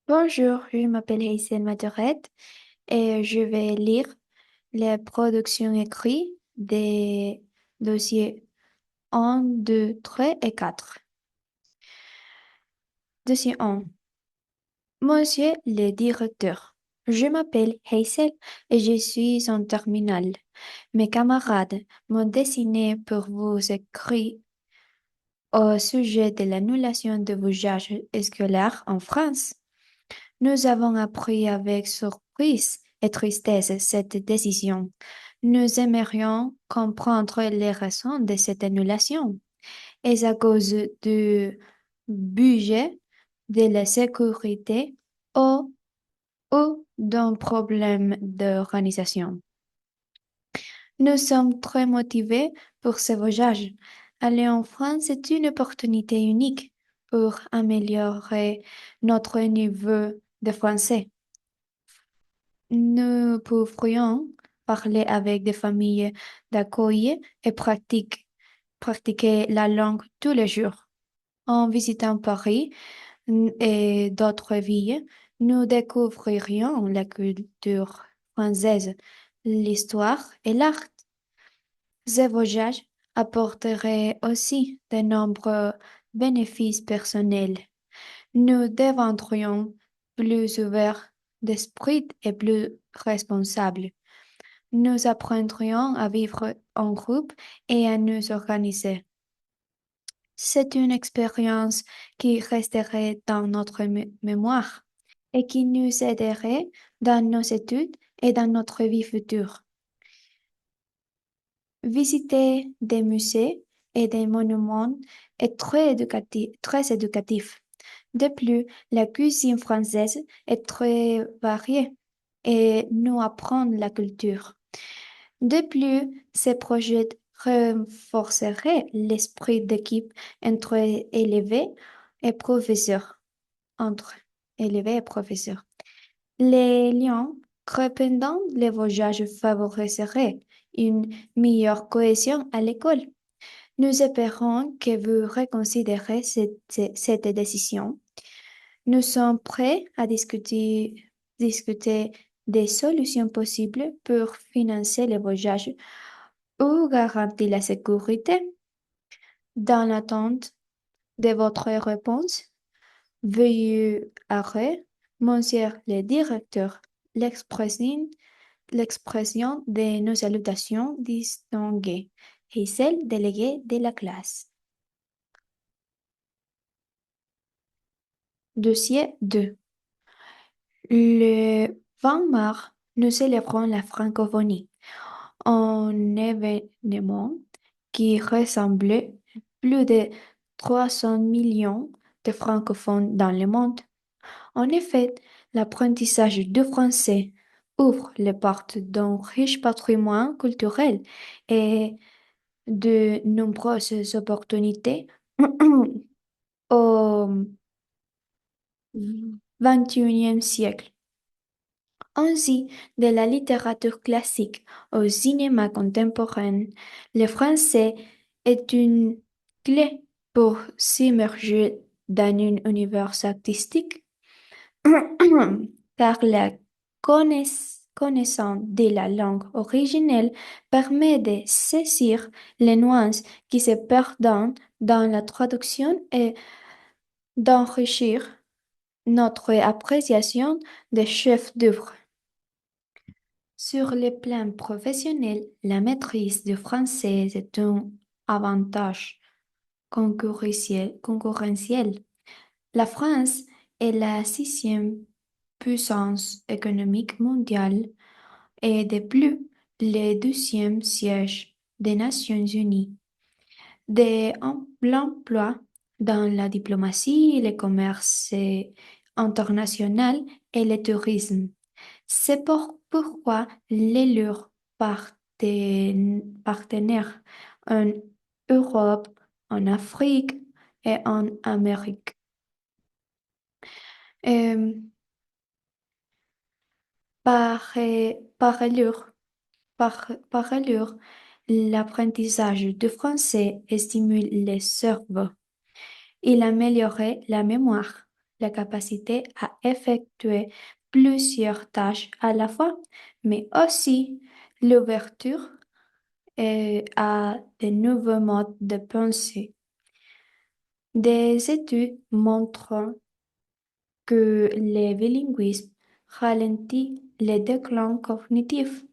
Bonjour, je m'appelle Hazel Madurette et je vais lire les productions écrites des dossiers 1, 2, 3 et 4. Dossier 1. Monsieur le directeur, je m'appelle Hazel et je suis en terminale. Mes camarades m'ont dessiné pour vous écrire au sujet de l'annulation de vos voyages scolaires en France. Nous avons appris avec surprise et tristesse cette décision. Nous aimerions comprendre les raisons de cette annulation. Est-ce à cause du budget, de la sécurité ou d'un problème d'organisation? Nous sommes très motivés pour ce voyage. Aller en France est une opportunité unique pour améliorer notre niveau de français. Nous pourrions parler avec des familles d'accueil et pratiquer la langue tous les jours. En visitant Paris et d'autres villes, nous découvririons la culture française, l'histoire et l'art. Ce voyage apporterait aussi de nombreux bénéfices personnels. Nous deviendrions plus ouverts d'esprit et plus responsables. Nous apprendrions à vivre en groupe et à nous organiser. C'est une expérience qui resterait dans notre mémoire et qui nous aiderait dans nos études et dans notre vie future. Visiter des musées et des monuments est très éducatif. De plus, la cuisine française est très variée et nous apprend la culture. De plus, ces projets renforceraient l'esprit d'équipe entre élèves et professeurs. Entre élèves et professeurs. Les liens créés pendant les voyages favoriseraient une meilleure cohésion à l'école. Nous espérons que vous reconsidérez cette décision. Nous sommes prêts à discuter des solutions possibles pour financer les voyages ou garantir la sécurité. Dans l'attente de votre réponse, veuillez arrêter, monsieur le directeur, l'expression, l'expression de nos salutations distinguées et celle déléguée de la classe. Dossier 2. Le 20 mars, nous célébrons la francophonie, un événement qui rassemble plus de 300 millions de francophones dans le monde. En effet, l'apprentissage du français ouvre les portes d'un riche patrimoine culturel et de nombreuses opportunités au XXIe siècle. Ainsi, de la littérature classique au cinéma contemporain, le français est une clé pour s'immerger dans un univers artistique, car la connaissance de la langue originelle permet de saisir les nuances qui se perdent dans la traduction et d'enrichir notre appréciation des chefs-d'œuvre. Sur le plan professionnel, la maîtrise du français est un avantage concurrentiel. La France est la sixième puissance économique mondiale et de plus le deuxième siège des Nations Unies. L'emploi dans la diplomatie, le commerce international et le tourisme. C'est pourquoi les leurs partenaires en Europe, en Afrique et en Amérique. Euh, par ailleurs, par ailleurs, l'apprentissage du français stimule le cerveau. Il améliore la mémoire la capacité à effectuer plusieurs tâches à la fois, mais aussi l'ouverture à de nouveaux modes de pensée. Des études montrent que le bilinguisme ralentit le déclin cognitif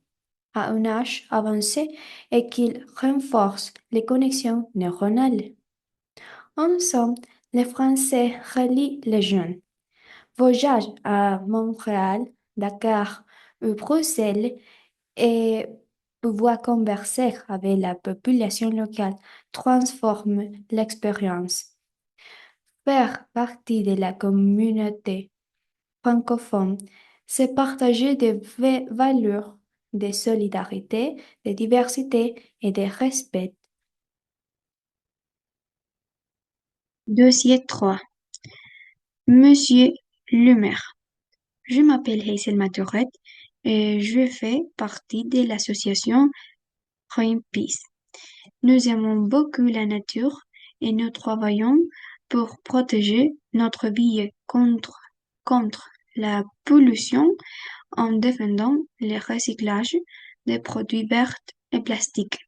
à un âge avancé et qu'il renforce les connexions neuronales. En somme, le français relie les jeunes. Voyage à Montréal, Dakar ou Bruxelles et pouvoir converser avec la population locale transforme l'expérience. Faire partie de la communauté francophone, c'est partager des valeurs de solidarité, de diversité et de respect. Dossier 3. Monsieur le maire. Je m'appelle Hazel Maturette et je fais partie de l'association Greenpeace. Nous aimons beaucoup la nature et nous travaillons pour protéger notre vie contre la pollution en défendant le recyclage des produits verts et plastiques.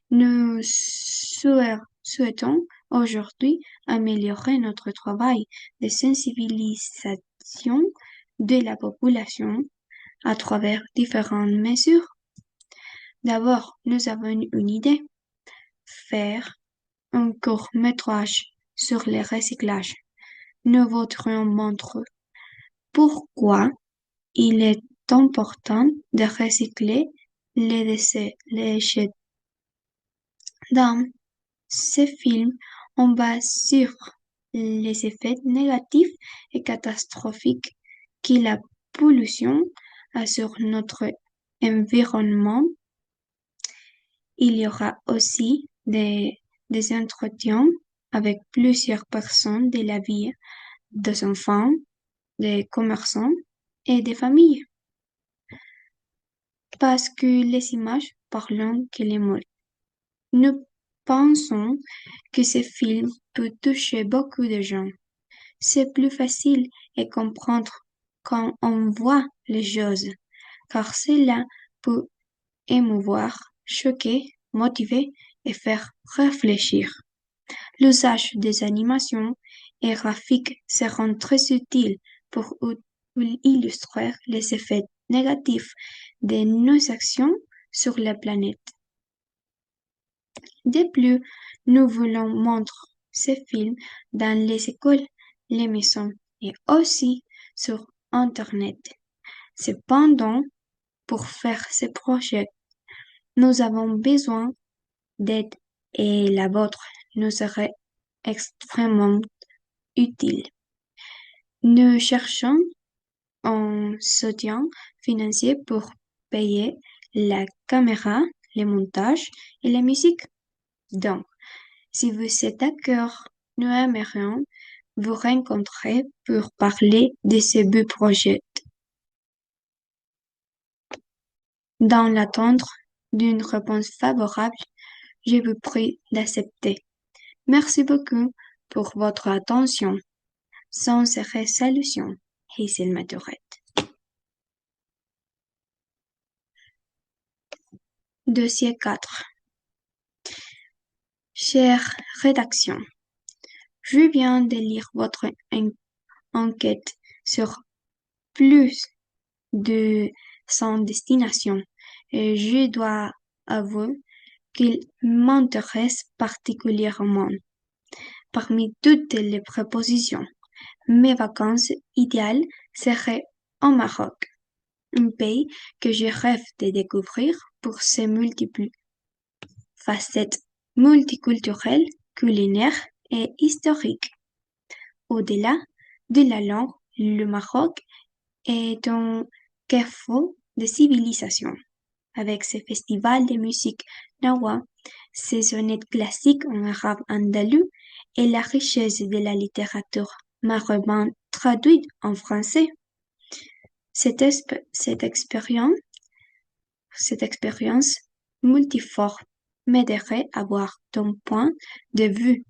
Nous souhaitons aujourd'hui améliorer notre travail de sensibilisation de la population à travers différentes mesures. D'abord, nous avons une idée, faire un court-métrage sur le recyclage. Nous voudrions montrer pourquoi il est important de recycler les déchets. Dans ce film, on va suivre les effets négatifs et catastrophiques que la pollution a sur notre environnement. Il y aura aussi des entretiens avec plusieurs personnes de la vie, des enfants, des commerçants et des familles, parce que les images parlent que les mots. Nous pensons que ce film peut toucher beaucoup de gens. C'est plus facile à comprendre quand on voit les choses, car cela peut émouvoir, choquer, motiver et faire réfléchir. L'usage des animations et graphiques seront très utiles pour illustrer les effets négatifs de nos actions sur la planète. De plus, nous voulons montrer ces films dans les écoles, les maisons et aussi sur Internet. Cependant, pour faire ces projets, nous avons besoin d'aide et la vôtre nous serait extrêmement utile. Nous cherchons un soutien financier pour payer la caméra, le montage et la musique. Donc, si vous êtes d'accord, nous aimerions vous rencontrer pour parler de ce beau projet. Dans l'attente d'une réponse favorable, je vous prie d'accepter. Merci beaucoup pour votre attention. Sincère salutation, Hazel Maturette. Dossier 4. Chère rédaction, je viens de lire votre enquête sur plus de 100 destinations et je dois avouer qu'il m'intéresse particulièrement. Parmi toutes les propositions, mes vacances idéales seraient au Maroc, un pays que je rêve de découvrir pour ses multiples facettes multiculturelles, culinaires et historiques. Au-delà de la langue, le Maroc est un carrefour de civilisation, avec ses festivals de musique nawa, ses sonnettes classiques en arabe andalou et la richesse de la littérature maghrébine traduite en français. Cette expérience multiforme m'aiderait à avoir un point de vue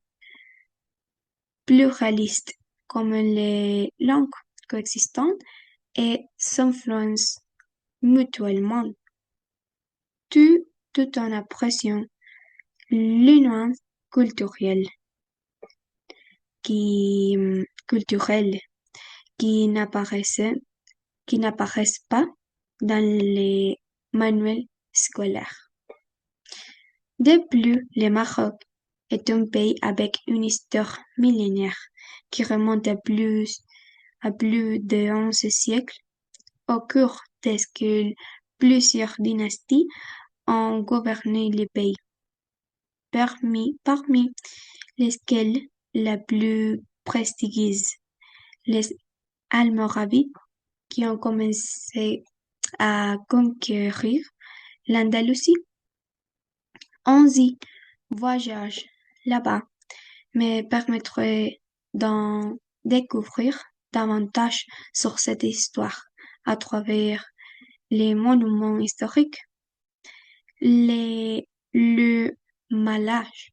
pluraliste, comme les langues coexistantes et s'influencent mutuellement, tout en appréciant les nuances culturelles qui, culturelles qui n'apparaissent, qui n'apparaissent pas dans les manuels scolaires. De plus, le Maroc est un pays avec une histoire millénaire qui remonte à plus de 11 siècles, au cours desquels plusieurs dynasties ont gouverné le pays, parmi lesquelles la plus prestigieuse, les Almoravides, qui ont commencé à conquérir l'Andalousie. On y voyage là-bas me permettrait d'en découvrir davantage sur cette histoire à travers les monuments historiques. Le mélange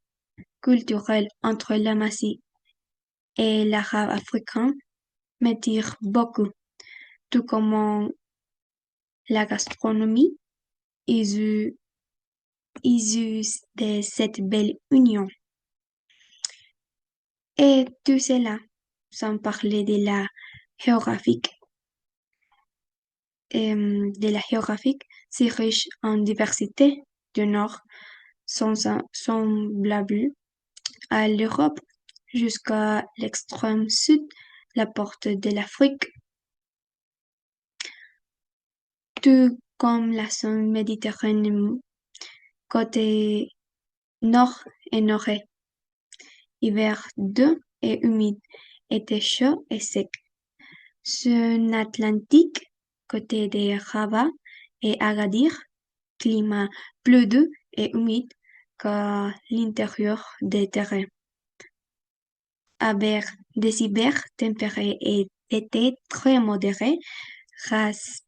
culturel entre l'Amazie et l'arabe africain m'attire beaucoup, tout comme la gastronomie issue de cette belle union. Et tout cela, sans parler de la géographique, si riche en diversité du Nord, semblable à l'Europe jusqu'à l'extrême sud, la porte de l'Afrique, tout comme la zone méditerranéenne côté nord et nord-est. Hiver doux et humide, été chaud et sec. Zone atlantique, côté des Rabat et Agadir, climat plus doux et humide qu'à l'intérieur des terrains. Avec des hivers tempérés et d'été très modérés grâce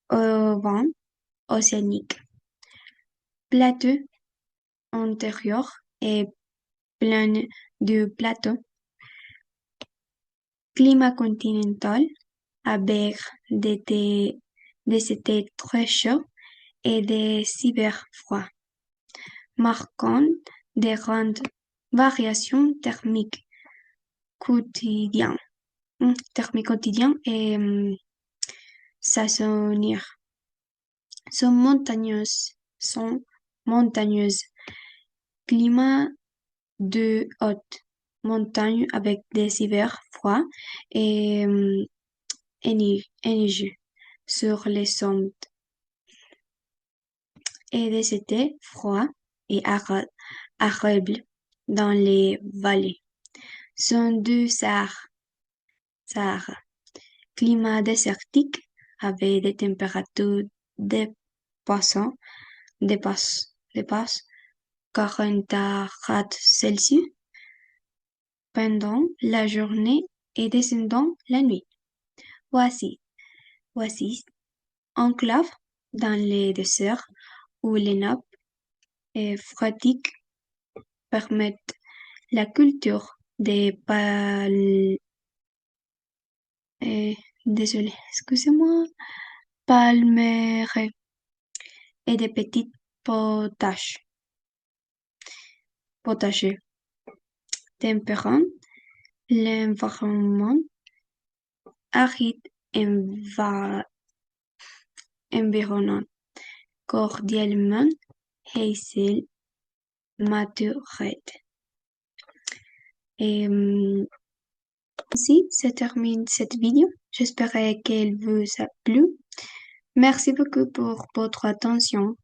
au vent océanique. Plateau antérieur et plaine du plateau. Climat continental avec des étés très chauds et des hivers froids, marquant des grandes variations thermiques quotidiennes et saisonnières. Sont montagneuses. Climat de haute montagne avec des hivers froids et neigeux sur les sommets et des étés froids et arables dans les vallées. Zone du Sahara. Climat désertique avec des températures dépassant 40 °C pendant la journée et descendant la nuit. Voici enclave dans les déserts où les nappes phréatiques permettent la culture des palmeraies et des petits potagers. Tempérant l'environnement aride environnant cordialement Hazel Maturette. Et ainsi se termine cette vidéo. J'espère qu'elle vous a plu. Merci beaucoup pour votre attention.